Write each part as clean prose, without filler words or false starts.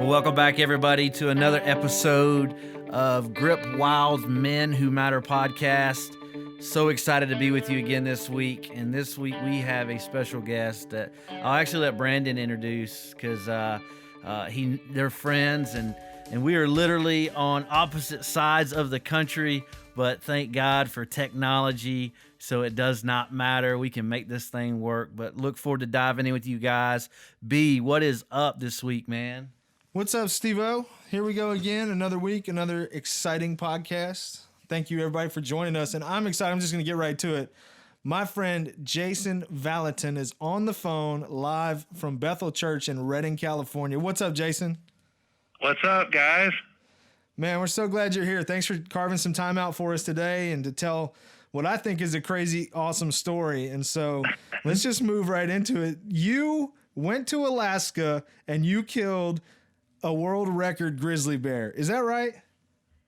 Well, welcome back, everybody, to another episode of Grip Wild Men Who Matter podcast. So excited to be with you again this week. And this week we have a special guest that I'll actually let Brandon introduce because they're friends and we are literally on opposite sides of the country. But thank God for technology, so it does not matter. We can make this thing work. But look forward to diving in with you guys. B, what is up this week, man? What's up, Steve-O? Here we go again, another week, another exciting podcast. Thank you, everybody, for joining us, and I'm excited. I'm just going to get right to it. My friend Jason Vallotton is on the phone live from Bethel Church in Redding, California. What's up, Jason? What's up, guys? Man, we're so glad you're here. Thanks for carving some time out for us today and to tell what I think is a crazy, awesome story. And so let's just move right into it. You went to Alaska and you killed a world record grizzly bear. Is that right?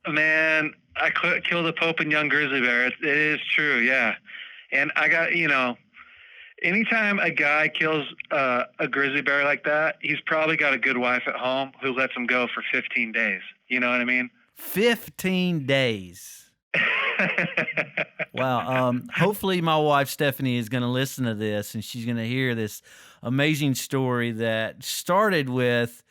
Man, I killed a Pope and young grizzly bear. It is true, yeah. And I got, anytime a guy kills a grizzly bear like that, he's probably got a good wife at home who lets him go for 15 days. You know what I mean? 15 days. Wow. Hopefully my wife, Stephanie, is going to listen to this and she's going to hear this amazing story that started with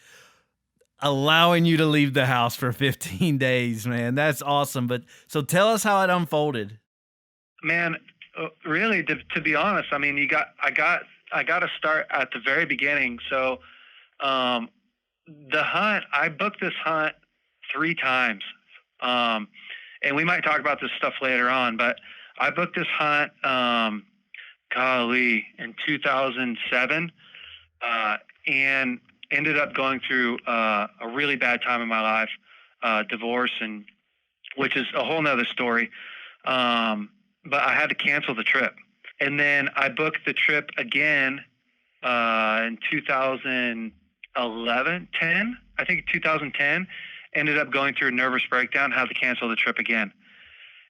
allowing you to leave the house for 15 days, man. That's awesome. But so tell us how it unfolded. Man, really, to be honest, I mean, I got to start at the very beginning. So, the hunt, I booked this hunt 3 times. And we might talk about this stuff later on, but I booked this hunt, in 2007, and ended up going through a really bad time in my life, divorce, and which is a whole nother story. But I had to cancel the trip. And then I booked the trip again in 2010, I think 2010, ended up going through a nervous breakdown, had to cancel the trip again.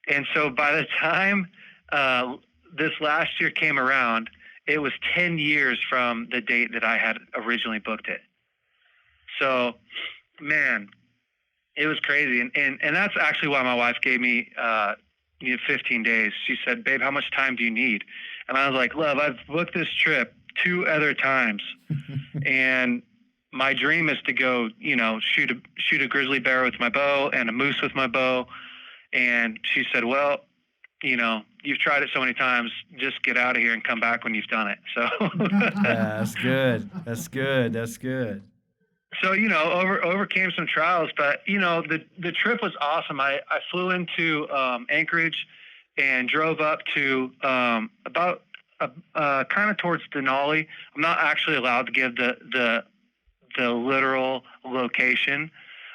And so by the time this last year came around, it was 10 years from the date that I had originally booked it. So, man, it was crazy. And that's actually why my wife gave me 15 days. She said, babe, how much time do you need? And I was like, love, I've booked this trip 2 other times. And my dream is to go, shoot a grizzly bear with my bow and a moose with my bow. And she said, well, you've tried it so many times, just get out of here and come back when you've done it. So Yeah, that's good. That's good. That's good. So, overcame some trials, but, the trip was awesome. I flew into Anchorage and drove up to about kind of towards Denali. I'm not actually allowed to give the literal location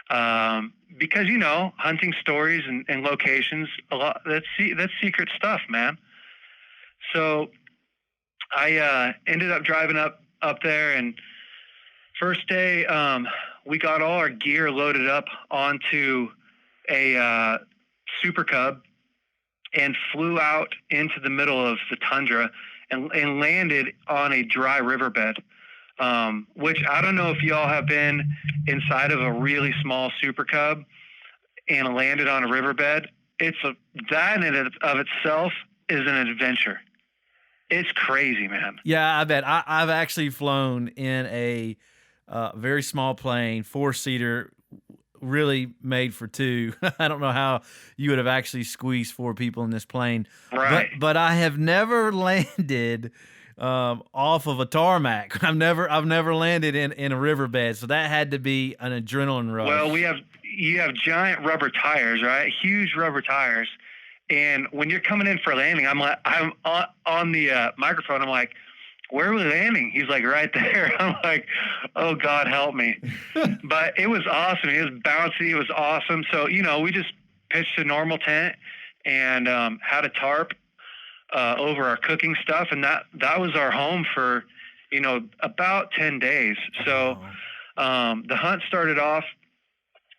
because, hunting stories and locations, a lot that's secret stuff, man. So I ended up driving up there, and first day, we got all our gear loaded up onto a Super Cub and flew out into the middle of the tundra and landed on a dry riverbed, which I don't know if y'all have been inside of a really small Super Cub and landed on a riverbed. That in and of itself is an adventure. It's crazy, man. Yeah, I bet. I've actually flown in a very small plane, 4-seater, really made for 2. I don't know how you would have actually squeezed 4 people in this plane. Right. But I have never landed off of a tarmac. I've never landed in a riverbed, so that had to be an adrenaline rush. Well, you have giant rubber tires, right? Huge rubber tires. And when you're coming in for landing, I'm on the microphone. I'm like, where are we landing? He's like, right there. I'm like, oh, God, help me. But it was awesome. It was bouncy. It was awesome. So, we just pitched a normal tent and had a tarp over our cooking stuff. And that was our home for, about 10 days. So the hunt started off.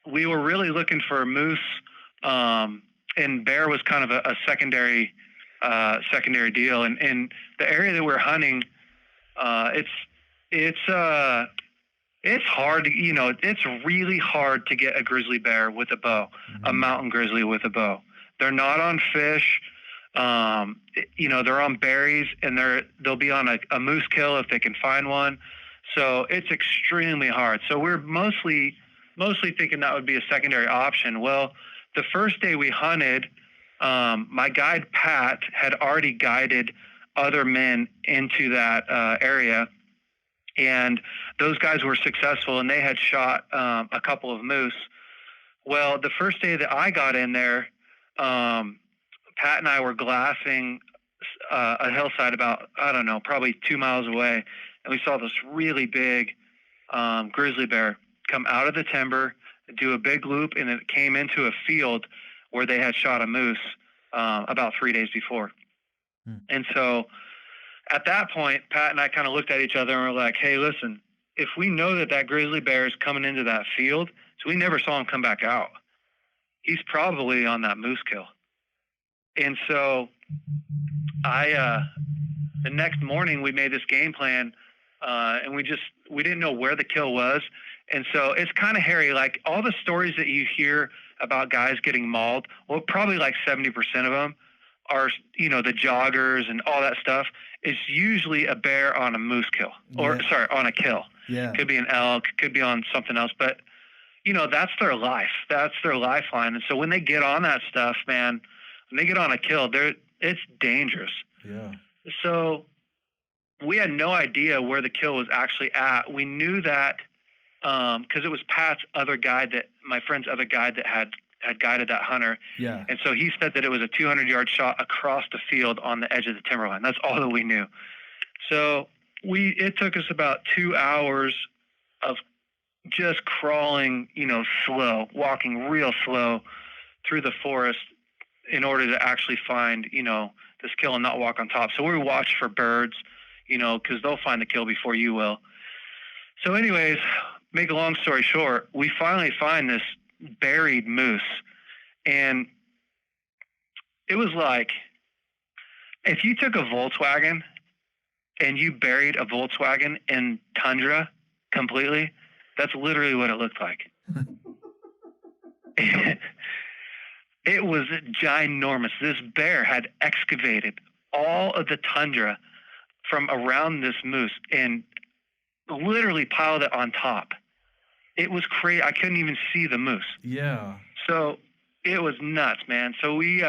We were really looking for a moose, and bear was kind of a secondary deal. And the area that we're hunting, it's it's hard to, it's really hard to get a grizzly bear with a bow, a mountain grizzly with a bow. They're not on fish. They're on berries, and they'll be on a moose kill if they can find one. So it's extremely hard. So we're mostly thinking that would be a secondary option. Well, the first day we hunted, my guide Pat had already guided other men into that area, and those guys were successful, and they had shot a couple of moose. Well, the first day that I got in there, Pat and I were glassing a hillside about, I don't know, probably 2 miles away, and we saw this really big grizzly bear come out of the timber, do a big loop, and it came into a field where they had shot a moose about 3 days before. And so at that point, Pat and I kind of looked at each other and were like, hey, listen, if we know that grizzly bear is coming into that field, so we never saw him come back out, he's probably on that moose kill. And so the next morning we made this game plan, and we didn't know where the kill was. And so it's kind of hairy. Like all the stories that you hear about guys getting mauled, well, probably like 70% of them are, the joggers and all that stuff. It's usually a bear on a moose kill, on a kill. Yeah. Could be an elk, could be on something else, but that's their life. That's their lifeline. And so when they get on that stuff, man, when they get on a kill, it's dangerous. Yeah. So we had no idea where the kill was actually at. We knew that because it was Pat's other guide, my friend's other guide that had guided that hunter. Yeah. And so he said that it was a 200-yard shot across the field on the edge of the timberline. That's all that we knew. So it took us about 2 hours of just crawling, slow, walking real slow through the forest in order to actually find, this kill and not walk on top. So we watched for birds, because they'll find the kill before you will. So anyways, make a long story short, we finally find this buried moose. And it was like, if you took a Volkswagen and you buried a Volkswagen in tundra completely, that's literally what it looked like. It was ginormous. This bear had excavated all of the tundra from around this moose and literally piled it on top. It was crazy. I couldn't even see the moose. Yeah. So it was nuts, man. So we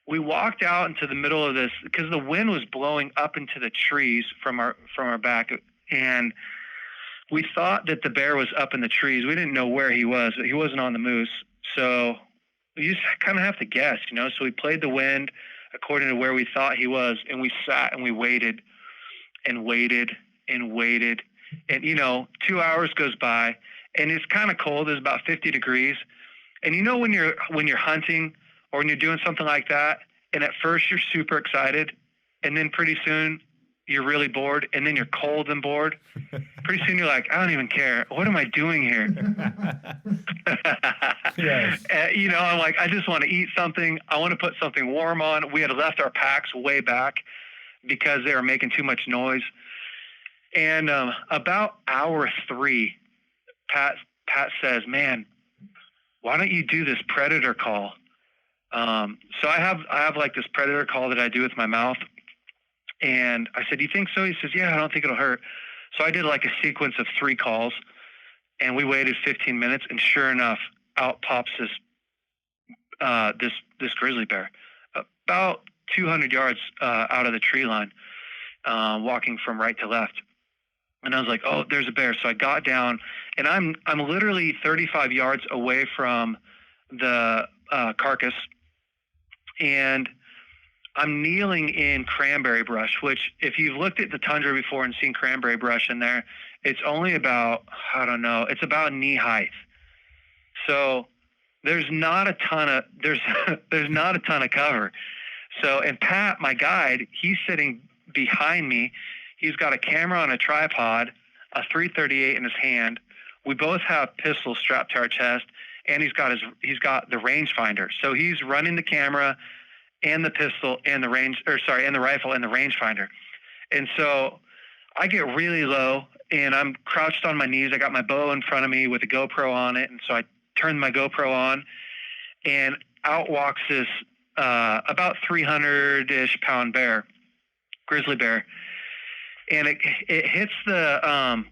walked out into the middle of this because the wind was blowing up into the trees from our back, and we thought that the bear was up in the trees. We didn't know where he was, but he wasn't on the moose. So you just kind of have to guess, So we played the wind according to where we thought he was, and we sat and we waited and waited and waited. And, 2 hours goes by, and it's kind of cold. It's about 50 degrees. And when you're hunting or when you're doing something like that, and at first you're super excited, and then pretty soon you're really bored, and then you're cold and bored. Pretty soon you're like, I don't even care. What am I doing here? Yes. I'm like, I just want to eat something. I want to put something warm on. We had left our packs way back because they were making too much noise. And about hour 3, Pat says, man, why don't you do this predator call? So I have like this predator call that I do with my mouth. And I said, you think so? He says, yeah, I don't think it'll hurt. So I did like a sequence of 3 calls, and we waited 15 minutes, and sure enough, out pops this grizzly bear about 200 yards out of the tree line, walking from right to left. And I was like, oh, there's a bear. So I got down, and I'm literally 35 yards away from the carcass, and I'm kneeling in cranberry brush, which if you've looked at the tundra before and seen cranberry brush in there, it's only about, I don't know, it's about knee height. So there's not a ton of cover. So, and Pat, my guide, he's sitting behind me. He's got a camera on a tripod, a .338 in his hand. We both have pistols strapped to our chest, and he's got the rangefinder. So he's running the camera and the pistol and the rifle and the rangefinder. And so I get really low and I'm crouched on my knees. I got my bow in front of me with a GoPro on it. And so I turned my GoPro on, and out walks this about 300-ish pound bear, grizzly bear. And it hits the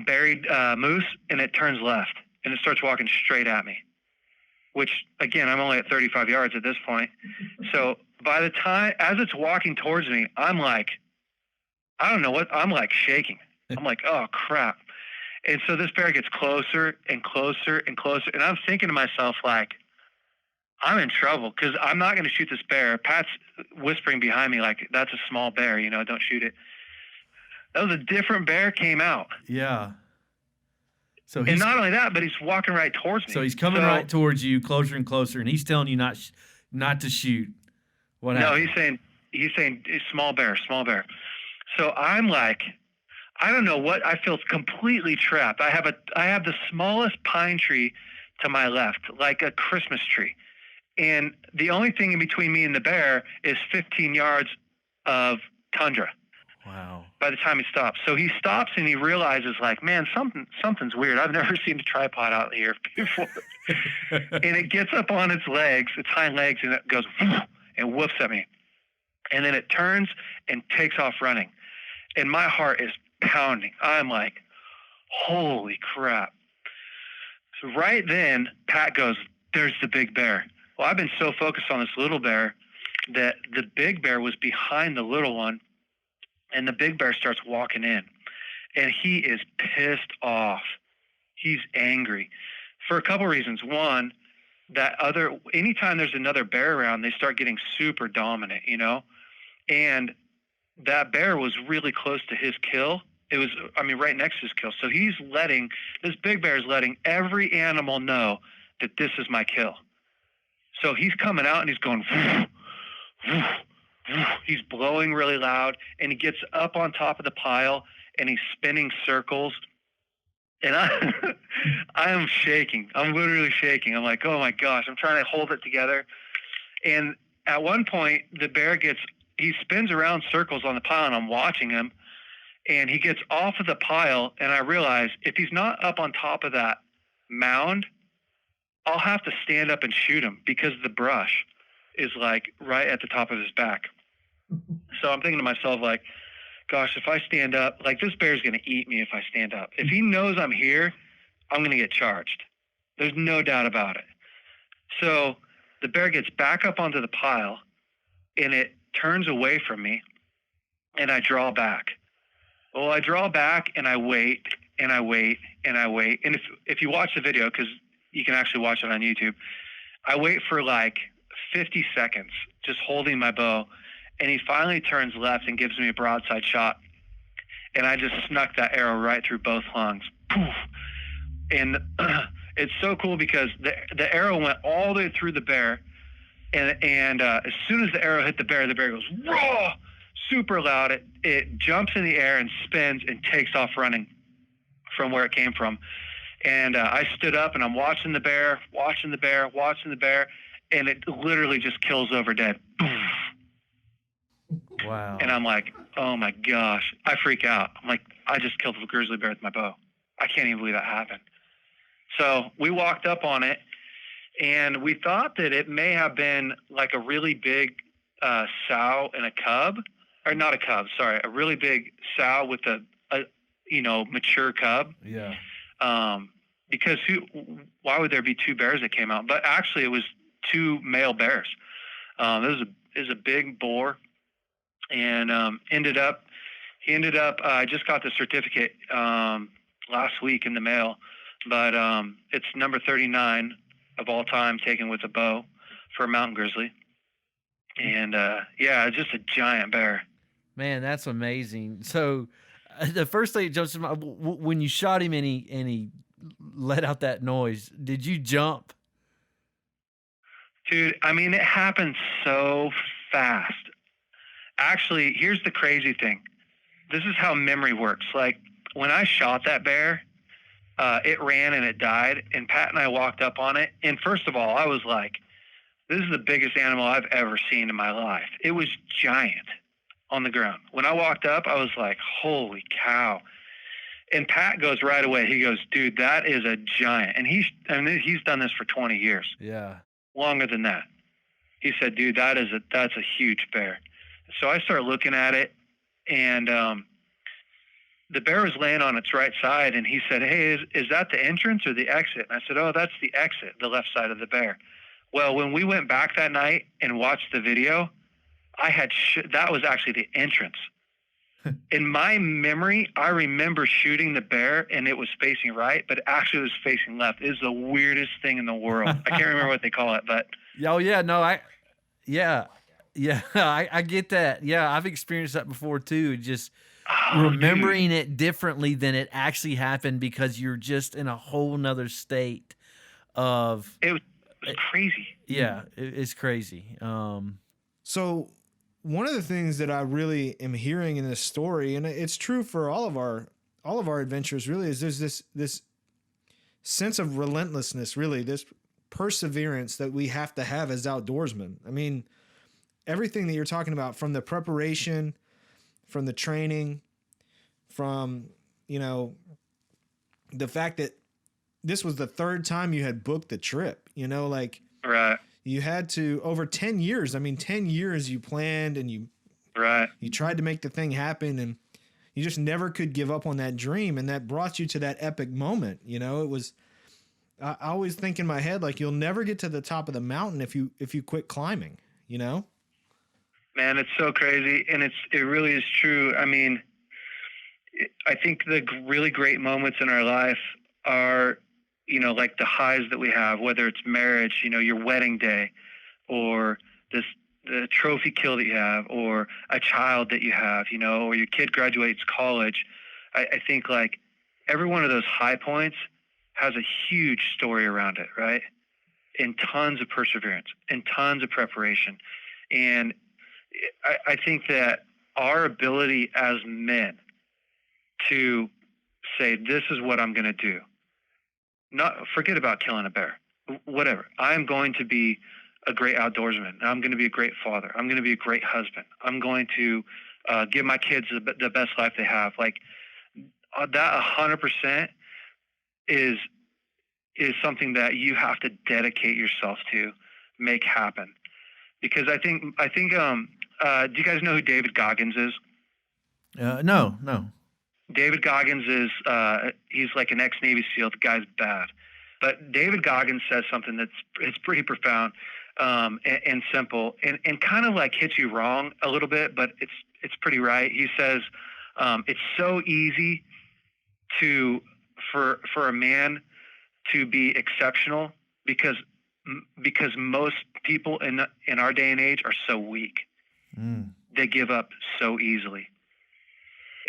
buried moose, and it turns left, and it starts walking straight at me, which, again, I'm only at 35 yards at this point. So by the time, as it's walking towards me, I'm like, I don't know what, I'm like shaking. I'm like, oh, crap. And so this bear gets closer and closer and closer. And I'm thinking to myself, like, I'm in trouble because I'm not going to shoot this bear. Pat's whispering behind me, like, that's a small bear, you know, don't shoot it. That was a different bear came out. Yeah. So and not only that, but he's walking right towards me. So he's coming right towards you, closer and closer, and he's telling you not to shoot. What happened? No, he's saying small bear, small bear. So I'm like, I don't know what, I feel completely trapped. I have the smallest pine tree to my left, like a Christmas tree. And the only thing in between me and the bear is 15 yards of tundra. Wow. By the time he stops. So he stops and he realizes, like, man, something's weird. I've never seen a tripod out here before. And it gets up on its legs, its hind legs, and it goes and whoofs at me. And then it turns and takes off running. And my heart is pounding. I'm like, holy crap. So right then, Pat goes, there's the big bear. Well, I've been so focused on this little bear that the big bear was behind the little one. And the big bear starts walking in, and he is pissed off. He's angry for a couple reasons. One, anytime there's another bear around, they start getting super dominant, you know? And that bear was really close to his kill. It was, right next to his kill. So this big bear is letting every animal know that this is my kill. So he's coming out and he's going, he's blowing really loud, and he gets up on top of the pile and he's spinning circles. And I am shaking. I'm literally shaking. I'm like, oh my gosh, I'm trying to hold it together. And at one point the bear he spins around circles on the pile, and I'm watching him, and he gets off of the pile. And I realize if he's not up on top of that mound, I'll have to stand up and shoot him because the brush is like right at the top of his back. So I'm thinking to myself, like, gosh, if I stand up, like, this bear's going to eat me if I stand up. If he knows I'm here, I'm going to get charged. There's no doubt about it. So the bear gets back up onto the pile, and it turns away from me, and I draw back. Well, I draw back, and I wait, and I wait, and I wait. And if you watch the video, because you can actually watch it on YouTube, I wait for like 50 seconds just holding my bow, and he finally turns left and gives me a broadside shot, and I just snuck that arrow right through both lungs. Poof. And it's so cool because the arrow went all the way through the bear, and as soon as the arrow hit the bear goes raw, super loud. It jumps in the air and spins and takes off running from where it came from. And I stood up and I'm watching the bear, and it literally just kills over dead. Wow. And I'm like, oh my gosh. I freak out. I'm like, I just killed a grizzly bear with my bow. I can't even believe that happened. So we walked up on it, and we thought that it may have been like a really big sow and a cub, or not a cub, sorry, a really big sow with a mature cub. Yeah. Because why would there be two bears that came out? But actually, it was two male bears. It was a big boar, and he ended up. I just got the certificate last week in the mail, but it's number 39 of all time taken with a bow for a mountain grizzly, and it's just a giant bear. Man, that's amazing. So the first thing that jumps in my when you shot him and he let out that noise, did you jump? Dude, I mean, it happened so fast. Actually, here's the crazy thing. This is how memory works. Like, when I shot that bear, it ran and it died, and Pat and I walked up on it. And first of all, I was like, this is the biggest animal I've ever seen in my life. It was giant on the ground. When I walked up, I was like, holy cow. And Pat goes right away. He goes, dude, that is a giant. And he's done this for 20 years. Yeah. Longer than that. He said, dude, that's a huge bear. So I start looking at it, and the bear was laying on its right side, and he said, hey, is that the entrance or the exit? And I said, oh, that's the exit, the left side of the bear. Well, when we went back that night and watched the video, that was actually the entrance. In my memory, I remember shooting the bear, and it was facing right, but actually it was facing left. It is the weirdest thing in the world. I can't remember what they call it, but Oh yeah, no, I get that. Yeah, I've experienced that before too. Just remembering it differently than it actually happened because you're just in a whole nother state of. It was crazy. Yeah, it's crazy. So one of the things that I really am hearing in this story, and it's true for all of our adventures, really, is there's this sense of relentlessness, really, this perseverance that we have to have as outdoorsmen. I mean, everything that you're talking about, from the preparation, from the training, from, the fact that this was the third time you had booked the trip, like right. You had to, over 10 years. I mean, 10 years you planned and you tried to make the thing happen, and you just never could give up on that dream. And that brought you to that epic moment. It was, I always think in my head, like, you'll never get to the top of the mountain if you quit climbing, Man, it's so crazy. And it really is true. I mean, I think the really great moments in our life are, like the highs that we have, whether it's marriage, your wedding day, or the trophy kill that you have, or a child that you have, or your kid graduates college. I think like every one of those high points has a huge story around it, right? And tons of perseverance and tons of preparation. And I think that our ability as men to say, this is what I'm going to do. Not forget about killing a bear, whatever. I'm going to be a great outdoorsman. I'm going to be a great father. I'm going to be a great husband. I'm going to give my kids the best life they have. Like that 100% is something that you have to dedicate yourself to make happen. Because I think do you guys know who David Goggins is? No. David Goggins is he's like an ex-Navy SEAL. The guy's bad, but David Goggins says something it's pretty profound and simple, and kind of like hits you wrong a little bit, but it's pretty right. He says it's so easy for a man to be exceptional because most people in our day and age are so weak. They give up so easily.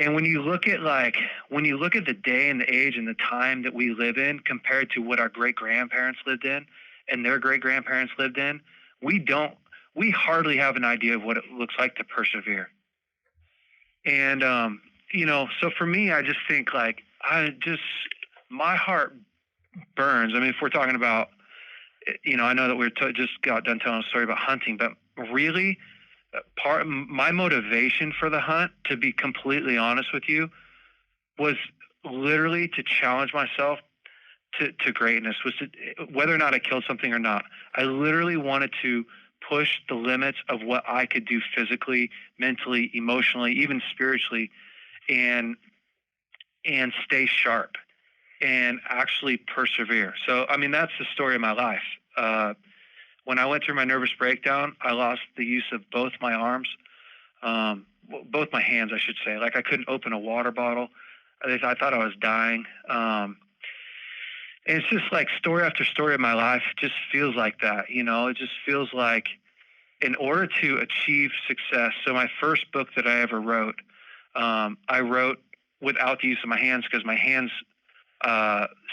And when you look at the day and the age and the time that we live in compared to what our great-grandparents lived in and their great-grandparents lived in, we hardly have an idea of what it looks like to persevere. And, so for me, I just think my heart burns. I mean, if we're talking about, I know that we just got done telling a story about hunting, but really, my motivation for the hunt, to be completely honest with you, was literally to challenge myself to greatness, was to, whether or not I killed something or not. I literally wanted to push the limits of what I could do physically, mentally, emotionally, even spiritually, and stay sharp and actually persevere. So, I mean, that's the story of my life. When I went through my nervous breakdown, I lost the use of both my arms, both my hands, I should say. Like I couldn't open a water bottle. I thought I was dying. And it's just like story after story of my life just feels like that. It just feels like in order to achieve success. So my first book that I ever wrote, I wrote without the use of my hands because my hands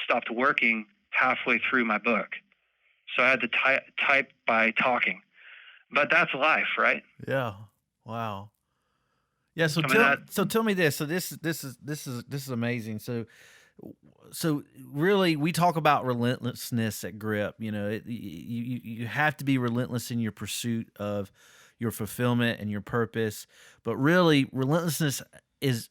stopped working halfway through my book. So I had to type by talking, but that's life, right? Yeah. Wow. Yeah. So tell me this. So this is amazing. So really, we talk about relentlessness at Grip. You have to be relentless in your pursuit of your fulfillment and your purpose. But really, relentlessness is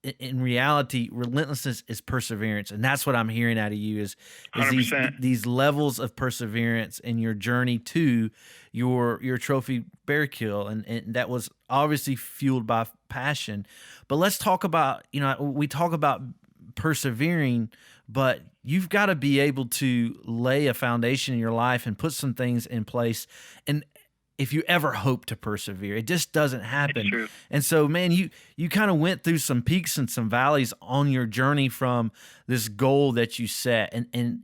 in reality, relentlessness is perseverance, and that's what I'm hearing out of you is 100%. these levels of perseverance in your journey to your trophy bear kill, and that was obviously fueled by passion. But let's talk about, we talk about persevering, but you've got to be able to lay a foundation in your life and put some things in place. And if you ever hope to persevere, it just doesn't happen. It's true. And so, man, you kind of went through some peaks and some valleys on your journey from this goal that you set.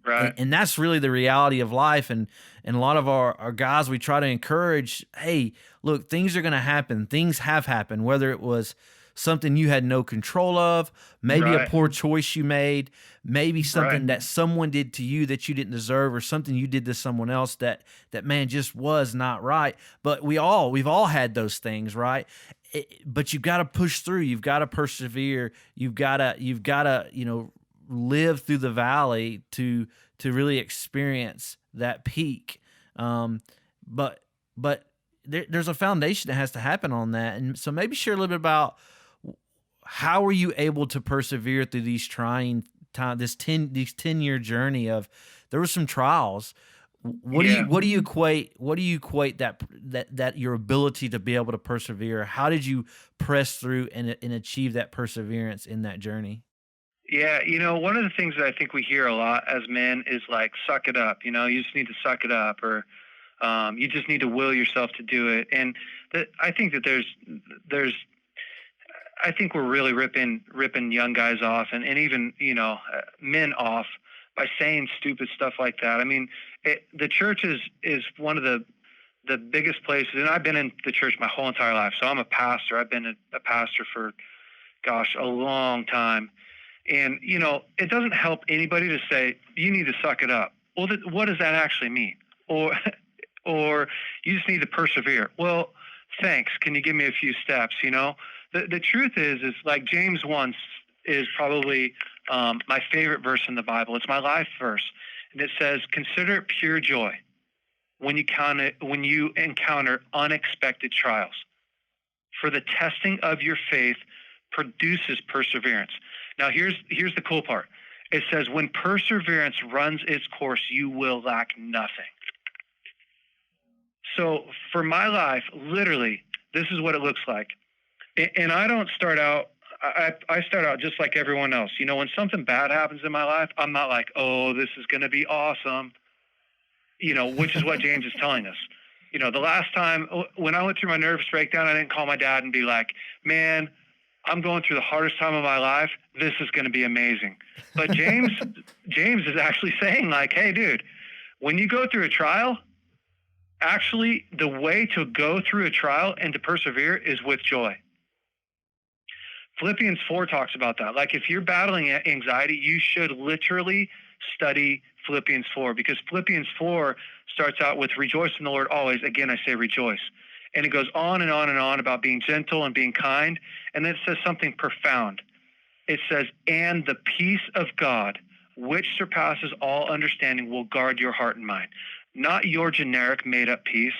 Right. And that's really the reality of life. And a lot of our guys, we try to encourage, hey, look, things are going to happen. Things have happened, whether it was something you had no control of, maybe a Right. poor choice you made, maybe something Right. that someone did to you that you didn't deserve, or something you did to someone else that man just was not right. But we've all had those things, right? But you've got to push through. You've got to persevere. You've got to live through the valley to really experience that peak. But there's a foundation that has to happen on that. And so maybe share a little bit about how were you able to persevere through these trying time, these 10-year journey of, there were some trials. What do you equate that your ability to be able to persevere? How did you press through and achieve that perseverance in that journey? Yeah, one of the things that I think we hear a lot as men is like, suck it up. You just need to suck it up, or you just need to will yourself to do it. And I think that I think we're really ripping young guys off, and even men off by saying stupid stuff like that. I mean, the church is one of the biggest places, and I've been in the church my whole entire life. So I'm a pastor. I've been a pastor for, a long time. And, it doesn't help anybody to say, you need to suck it up. Well, what does that actually mean? Or you just need to persevere. Well, thanks. Can you give me a few steps? The truth is like James 1 is probably my favorite verse in the Bible. It's my life verse. And it says, consider it pure joy when you encounter unexpected trials. For the testing of your faith produces perseverance. Now, here's the cool part. It says, when perseverance runs its course, you will lack nothing. So for my life, literally, this is what it looks like. And I don't start out, I start out just like everyone else. When something bad happens in my life, I'm not like, oh, this is going to be awesome, which is what James is telling us. The last time when I went through my nervous breakdown, I didn't call my dad and be like, man, I'm going through the hardest time of my life. This is going to be amazing. But James is actually saying like, hey, dude, when you go through a trial, actually the way to go through a trial and to persevere is with joy. Philippians 4 talks about that. Like, if you're battling anxiety, you should literally study Philippians 4, because Philippians 4 starts out with rejoice in the Lord always. Again, I say rejoice. And it goes on and on and on about being gentle and being kind. And then it says something profound. It says, and the peace of God, which surpasses all understanding, will guard your heart and mind. Not your generic made-up peace,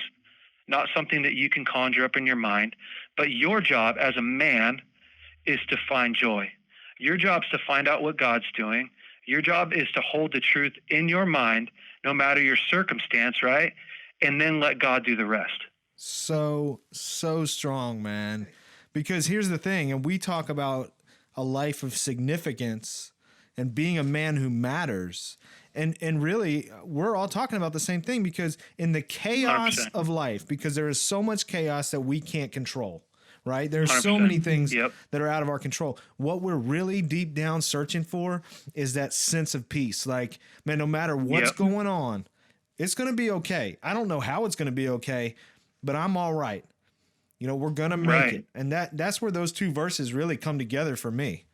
not something that you can conjure up in your mind, but your job as a man is to find joy. Your job is to find out what God's doing. Your job is to hold the truth in your mind, no matter your circumstance, right? And then let God do the rest. So strong, man. Because here's the thing, and we talk about a life of significance and being a man who matters. And really, we're all talking about the same thing, because in the chaos 100%. of life, because there is so much chaos that we can't control, right? There's so 100%. many things Yep. that are out of our control. What we're really deep down searching for is that sense of peace. Like, man, no matter what's Yep. going on, it's going to be okay. I don't know how it's going to be okay, but I'm all right. We're going to make Right. it. And that's where those two verses really come together for me.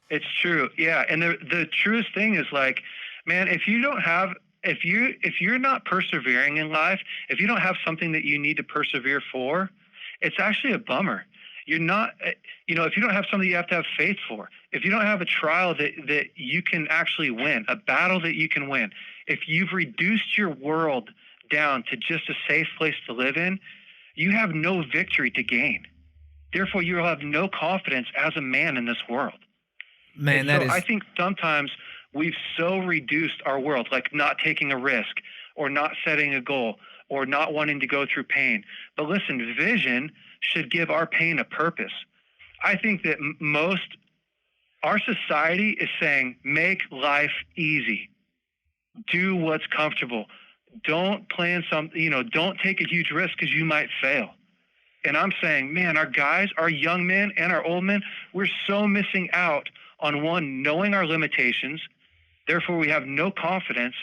It's true. Yeah. And the truest thing is like, man, if you're not persevering in life, if you don't have something that you need to persevere for, it's actually a bummer. You're not, if you don't have something you have to have faith for, if you don't have a trial that you can actually win, a battle that you can win, if you've reduced your world down to just a safe place to live in, you have no victory to gain. Therefore, you will have no confidence as a man in this world. Man, I think sometimes we've so reduced our world, like not taking a risk or not setting a goal or not wanting to go through pain. But listen, vision should give our pain a purpose. I think that our society is saying, make life easy. Do what's comfortable. Don't plan don't take a huge risk because you might fail. And I'm saying, man, our guys, our young men and our old men, we're so missing out on one, knowing our limitations. Therefore, we have no confidence,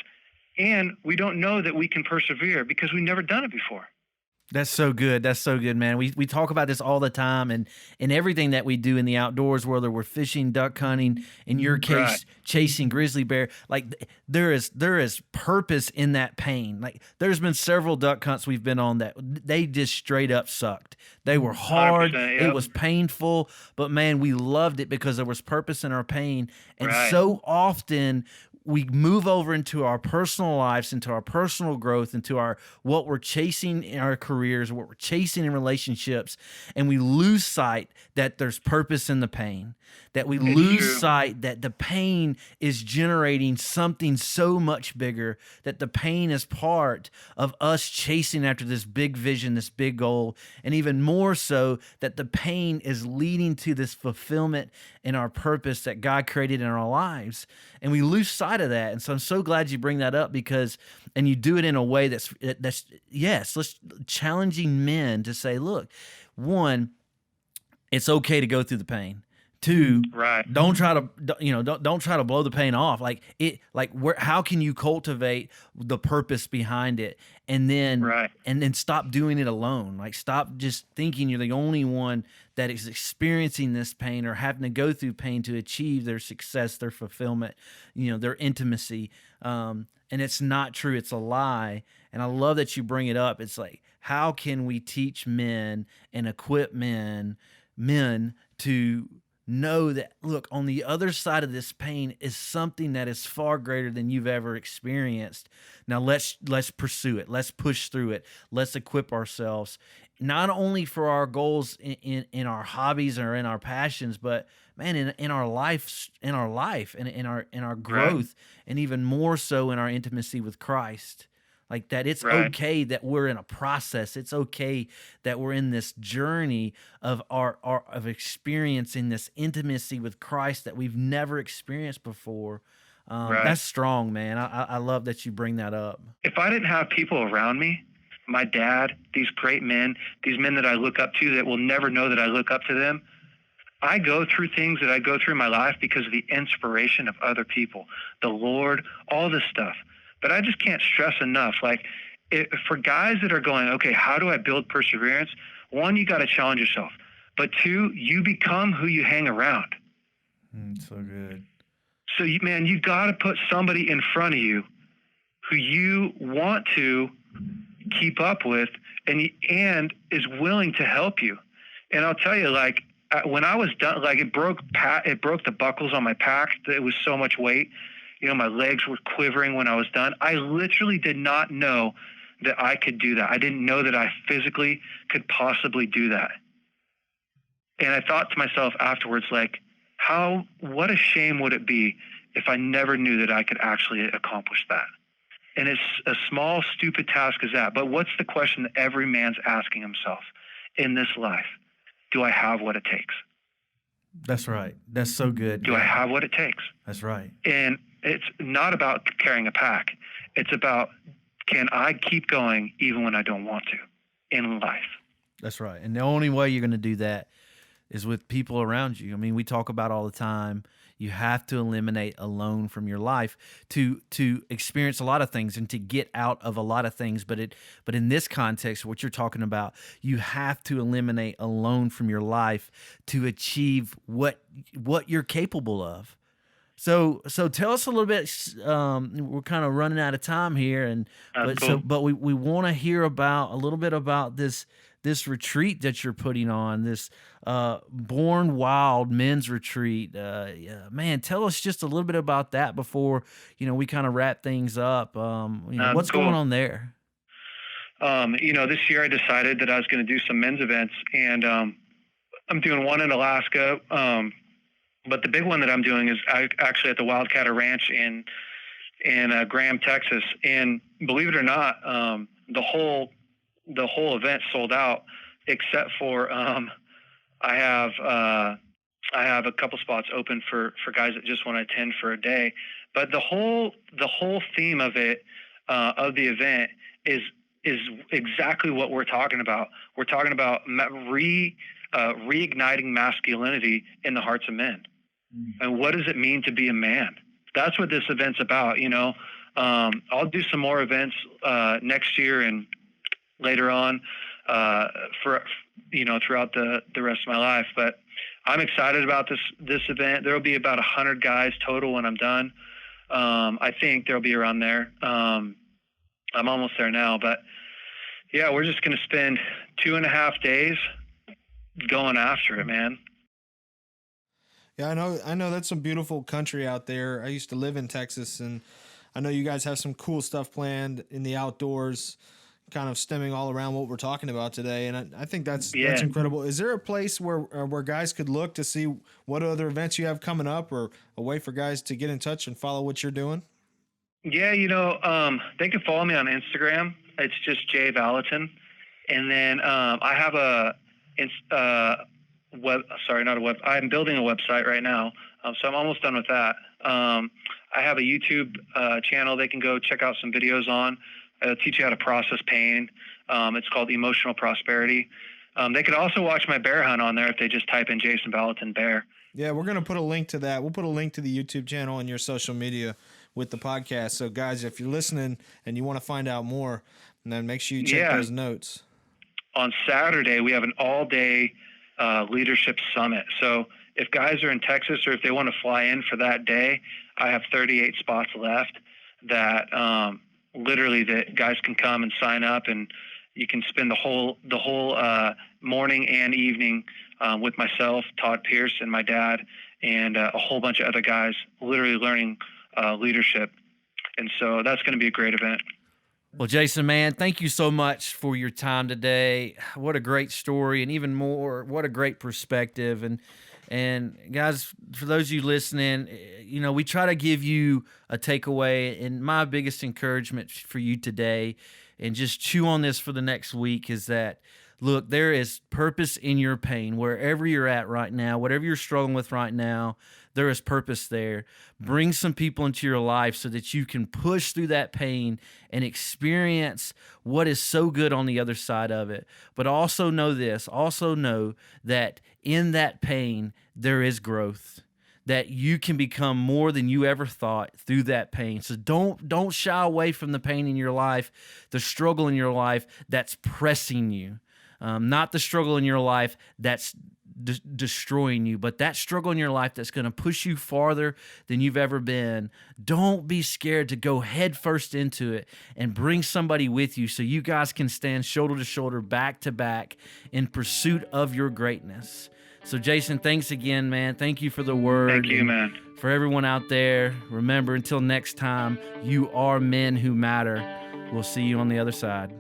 and we don't know that we can persevere because we've never done it before. That's so good. That's so good, man. We talk about this all the time, and in everything that we do in the outdoors, whether we're fishing, duck hunting, in your case, Right. chasing grizzly bear, like there is purpose in that pain. Like there's been several duck hunts we've been on that they just straight up sucked. They were hard. 100%, It yep. was painful, but man, we loved it because there was purpose in our pain. And Right. so often we move over into our personal lives, into our personal growth, into what we're chasing in our careers, what we're chasing in relationships, and we lose sight that there's purpose in the pain, that we lose true. sight that the pain is generating something so much bigger, that the pain is part of us chasing after this big vision, this big goal, and even more so that the pain is leading to this fulfillment in our purpose that God created in our lives. And we lose sight of that. And so I'm so glad you bring that up and you do it in a way that's let's challenging men to say, look, one, it's okay to go through the pain. Two, Right. don't try to blow the pain off. How can you cultivate the purpose behind it, and then Right. stop doing it alone. Like stop just thinking you're the only one that is experiencing this pain or having to go through pain to achieve their success, their fulfillment, their intimacy. And it's not true. It's a lie. And I love that you bring it up. It's like, how can we teach men and equip men to know that, look, on the other side of this pain is something that is far greater than you've ever experienced. Now let's pursue it. Let's push through it. Let's equip ourselves, not only for our goals in our hobbies or in our passions, but man, in our life and in our growth, and even more so in our intimacy with Christ. Like that, it's Right. okay that we're in a process. It's okay that we're in this journey of of experiencing this intimacy with Christ that we've never experienced before. Right. That's strong, man. I love that you bring that up. If I didn't have people around me, my dad, these great men, these men that I look up to that will never know that I look up to them, I go through things that I go through in my life because of the inspiration of other people, the Lord, all this stuff. But I just can't stress enough, for guys that are going, okay, how do I build perseverance? One, you got to challenge yourself. But two, you become who you hang around. So good. So, you got to put somebody in front of you who you want to keep up with and is willing to help you. And I'll tell you, when I was done, it broke the buckles on my pack. It was so much weight. My legs were quivering when I was done. I literally did not know that I could do that. I didn't know that I physically could possibly do that. And I thought to myself afterwards, what a shame would it be if I never knew that I could actually accomplish that. And it's a small, stupid task as that. But what's the question that every man's asking himself in this life? Do I have what it takes? That's right. That's so good. Do I have what it takes? That's right. And it's not about carrying a pack. It's about, can I keep going even when I don't want to in life? That's right. And the only way you're going to do that is with people around you. I mean, we talk about all the time, you have to eliminate alone from your life to experience a lot of things and to get out of a lot of things. But in this context, what you're talking about, you have to eliminate alone from your life to achieve what you're capable of. So tell us a little bit. We're kind of running out of time here, but we want to hear a little bit about this retreat that you're putting on, this Born Wild men's retreat. Man, tell us just a little bit about that before we kind of wrap things up. What's cool. going on there? This year I decided that I was going to do some men's events, and I'm doing one in Alaska. But the big one that I'm doing is actually at the Wildcatter Ranch in Graham, Texas. And believe it or not, the whole event sold out, except for I have a couple spots open for guys that just want to attend for a day. But the whole theme of it, of the event, is exactly what we're talking about. We're talking about reigniting masculinity in the hearts of men. And what does it mean to be a man? That's what this event's about. I'll do some more events next year and later on throughout the rest of my life. But I'm excited about this event. There will be about 100 guys total when I'm done. I think there'll be around there. I'm almost there now, but yeah, we're just going to spend 2.5 days going after it, man. Yeah, I know that's some beautiful country out there. I used to live in Texas, and I know you guys have some cool stuff planned in the outdoors, kind of stemming all around what we're talking about today. And I think that's incredible. Is there a place where guys could look to see what other events you have coming up, or a way for guys to get in touch and follow what you're doing? Yeah, they can follow me on Instagram. It's just Jay Vallotton. And then I have I'm building a website right now, so I'm almost done with that. I have a YouTube channel they can go check out some videos on. It'll teach you how to process pain. It's called Emotional Prosperity. They could also watch my bear hunt on there if they just type in Jason Vallotton bear. Yeah, we're going to put a link to that. We'll put a link to the YouTube channel and your social media with the podcast. So, guys, if you're listening and you want to find out more, then make sure you check those notes. On Saturday, we have an all-day leadership summit. So if guys are in Texas or if they want to fly in for that day, I have 38 spots left that literally the guys can come and sign up, and you can spend the whole morning and evening with myself, Todd Pierce, and my dad, and a whole bunch of other guys literally learning leadership. And so that's going to be a great event. Well, Jason, man, thank you so much for your time today. What a great story, and even more, what a great perspective. And guys, for those of you listening, we try to give you a takeaway, and my biggest encouragement for you today, and just chew on this for the next week, is that, look, there is purpose in your pain. Wherever you're at right now, whatever you're struggling with right now, there is purpose there. Bring some people into your life so that you can push through that pain and experience what is so good on the other side of it. But also know this, that in that pain, there is growth, that you can become more than you ever thought through that pain. So don't shy away from the pain in your life, the struggle in your life that's pressing you. Not the struggle in your life that's destroying you, but that struggle in your life that's going to push you farther than you've ever been. Don't be scared to go head first into it and bring somebody with you so you guys can stand shoulder to shoulder, back to back in pursuit of your greatness. So, Jason, thanks again, man. Thank you for the word. Thank you, man. For everyone out there, remember, until next time, you are men who matter. We'll see you on the other side.